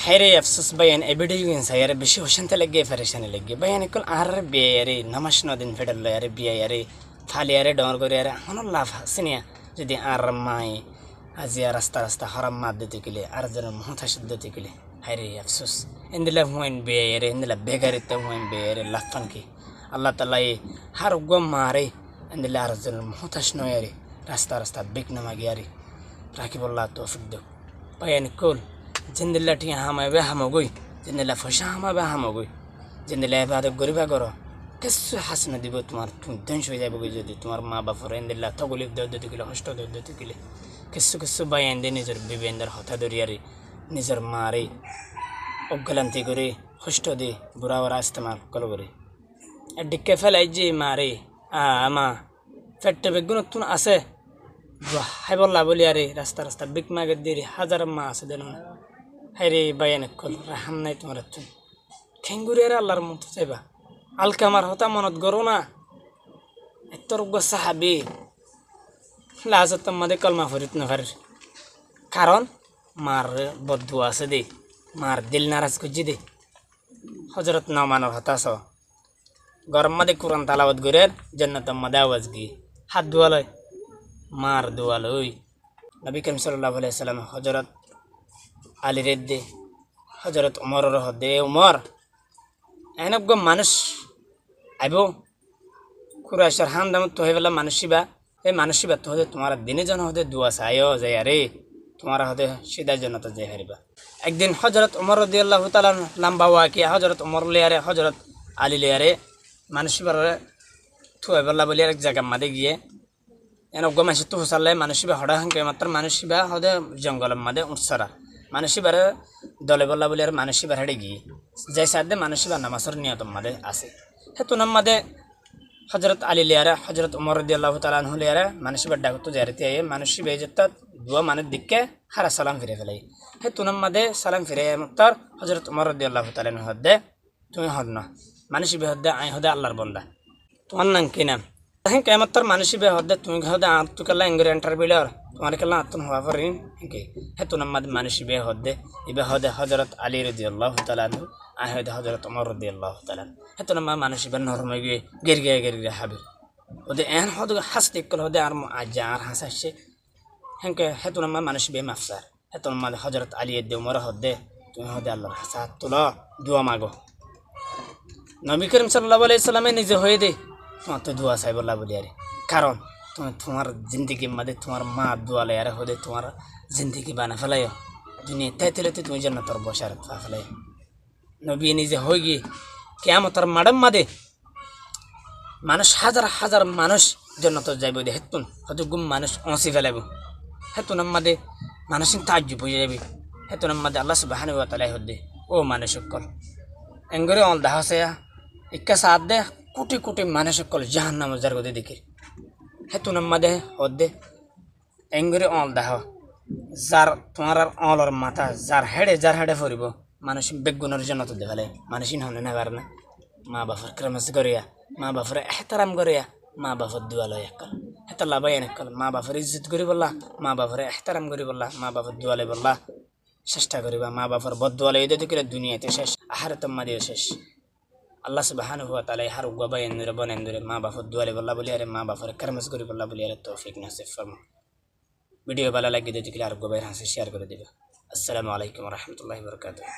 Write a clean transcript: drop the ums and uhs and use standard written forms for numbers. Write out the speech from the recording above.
حيري أفسوس بيان أبدي وينسى يا ربي شو شنت لقي فرشان لقي بيان يكون عربي يا ري نمشنا دين فدل يا ربي يا ري فالي يا ري دور غوري يا ري هون الله سنيا جدي أرماي أزيا راستا حرام ما بدي كلي أرجل مهتش بدي كلي حيري أفسوس إن الله وين بي يا ري إن الله بيجاري وين بي يا ري لفنكي الله تعالى هر قوم ماري إن الله أرجل مهتش نو يا ري راستا بيك نما يا ري راكب الله توفيق دو بيان كل জিন্দিল্লা টিয়া হামাবে হামগই জিন্দিল্লা ফসা হামাবে হামগই জিন্দিল্লা এবাদে গরিবা করো কিছু হাসনা দিব তোমার তুমি ধ্বংস হয়ে যাবে যদি তোমার মা বাপর ইন্দিল্লা তগলিফ দৌদতি কিলো কষ্ট দৌদতি কিলে কিছু বায়ান দিয়ে নিজের বিবেন্দর হতা দরিয়ারি নিজের মারে অজ্ঞান্তি করে কষ্ট দি বুড়া ওরা ইস্তেমাল কল করে ডিকে ফেলাই যে মারে আমা ফেটে বেগুন তুন আছে হাই বললা বলি আরে রাস্তা বিক মাগে দিয়ে হাজার মা আছে দেন হাইরে বায়ান কল রাহাম নাই তোমার তুন খেঙ্গুরে আল্লাহর মতো চাইবা আলকা আমার হতা মনত গরো না এতর সাহাবি লাজত মাদে কলমা ফরিত না ফারে কারণ মার বদ্ধু আছে দে মার দিল নারাজ করছি দে হজরত নমানোর হতাশ গরম মাদে কোরআন তালাওয়াত করে জান্নাত মাদে আওয়াজ গিয়ে হাত ধোয়ালয় মার ধোয়ালয় নবী করিম সাল্লাল্লাহু আলাইহি সাল্লাম হজরত আলী রেদ্দে হজরত উমর হদে উমর এনব মানুষ আইব কুরাশার হাম দাম তো হয়ে গেল মানুষিবা এই মানুষিবা তো হতে তোমার দিনে জন হতে দুয়া চাইও যাই আরে তোমার হতে সিধা জন তো যাই হারিবা একদিন হজরত উমর রাদিয়াল্লাহু তাআলা লম্বা ওয়াকিয়া হজরত উমর লিয়ারে হজরত আলী লিয়ারে মানুষিবার থুয়ে বললা বলি এক জায়গা মাদে গিয়ে এনব মানুষ তো হুসালে মানুষিবা হড়া হাঙ্কে মাত্র মানুষিবা হতে জঙ্গলের মাদে উৎসরা মানুষিবার দলে বললা বলি আর মানুষিবার হেঁটে গিয়ে যাই সাথে মানুষিবার নামাজের নিয়তম মাদে আছে হেতু নাম মাদে হজরত আলী লিয়ারা হজরত উমর রাদিয়াল্লাহু তাআলা আনহু লিয়ারা মানুষিবার ডাকতো জারিতে আয়ে মানুষিবে যেটা দুয়া মানে দিকে হারা সালাম ফিরে ফেলাই হেতু নাম মাদে সালাম ফিরে মুক্তার হজরত উমর রাদিয়াল্লাহু তাআলা আনহু হদে তুমি হদ না মানুষিবে হদে আই হদে আল্লাহর বান্দা তোমার নাম কি নাম তাই কেমতার মানুষিবে হদে তুমি হদে আর তু কাল্লা ইংরে ইন্টারভিউলার তোমার কাল্লা আতুন হওয়া পারিন কি হেতু নাম মাদে মানুষিবে হদে ইবে হদে হজরত আলী রাদিয়াল্লাহু তাআলা আনহু আই হদে হজরত উমর রাদিয়াল্লাহু তাআলা হেতু নাম মানুষিবে নরমে গিয়ে গেরগে হাবি ওদে এন হদে হাসতে কল হদে আর আজা আর হাসাছে হেনকে হেতু নাম মানুষিবে মাফসার হেতু নাম মাদে হজরত আলী এদে উমর হদে তুমি হদে আল্লাহর হাসাত তুলো দোয়া মাগো নবী করিম সাল্লাল্লাহু আলাইহি সাল্লামে নিজে হয়ে দে তোমার তো দোয়া চাই বললা বলি আরে কারণ তুমি তোমার জিন্দগি মাদে তোমার মা দোয়া লে আরে হদে তোমার জিন্দগি বানা ফেলায় দুনিয়া তাই তেলেতে তুমি জান্নাতের বসার ফেলায় নবী নিজে হয়ে গিয়ে কিয়ামতের মাডম মাদে মানুষ হাজার মানুষ জান্নাত যাইব দে হেতুন হয়তো গুম মানুষ অসি ফেলাইব হেতুন মাদে মানুষ তাজ্জুব হয়ে যাবে হেতুন মাদে আল্লাহ সুবহানাহু ওয়া তাআলা হদে ও মানুষ সকল এঙ্গরে অল দাহসে ইক্কা সাথ দে কোটি মানুষ সকল জাহান্নাম জার গদে দেখি হেতুন মাদে হদে এঙ্গরে অল দাহ যার তোমার অলর মাথা যার হেডে ফুরিব মানুষ বেগুনের জন্য তো দেখালে মানুষ হনে না পারে না মা বাপর ক্রমশ করিয়া মা বাপর এহতারাম করিয়া মা বাপর দুয়ালয় একল হেতা লাভাই একল মা বাপর ইজ্জত করি বললা মা বাপর এহতারাম করি বললা মা বাপর দুয়ালে বললা চেষ্টা করিবা মা বাপর বদুয়ালে এদের দিকে দুনিয়াতে শেষ আহার তোমা দিয়ে শেষ আল্লাহ সুবহানাহু ওয়া তাআলা হার গবাই এন্দরে বন এন্দরে মা বাপর দুয়ালে বললা বলি আরে মা বাপর ক্রমশ করি বললা বলি আরে তৌফিক নাসিব ফরমা ভিডিও ভালো লাগে দিলে আর গবাই হাসে শেয়ার করে দিবা আসসালামু আলাইকুম ওয়া রাহমাতুল্লাহি ওয়া বারাকাতুহু।